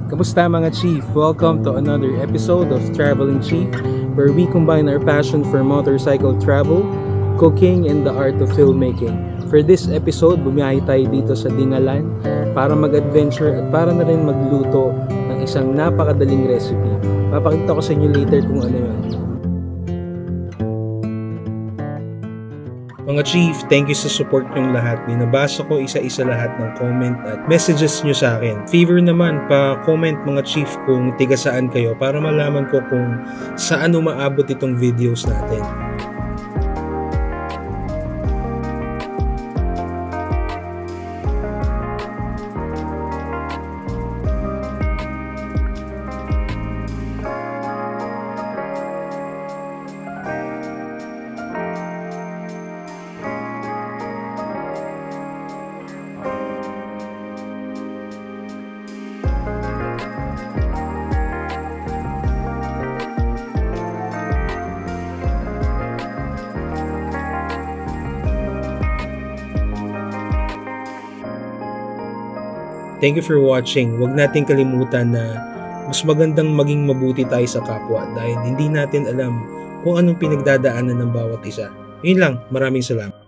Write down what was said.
Kamusta mga Chief? Welcome to another episode of Traveling Chief, where we combine our passion for motorcycle travel, cooking, and the art of filmmaking. For this episode, bumiyahe tayo dito sa Dingalan para mag-adventure at para na rin magluto ng isang napakadaling recipe. Papakita ko sa inyo later kung ano yun. Mga Chief, thank you sa support nyong lahat. Binabasa ko isa-isa lahat ng comment at messages nyo sa akin. Favor naman, pa-comment mga Chief kung tiga saan kayo para malaman ko kung saan umaabot itong videos natin. Thank you for watching. Huwag nating kalimutan na mas magandang maging mabuti tayo sa kapwa dahil hindi natin alam kung anong pinagdadaanan ng bawat isa. Yun lang, maraming salamat.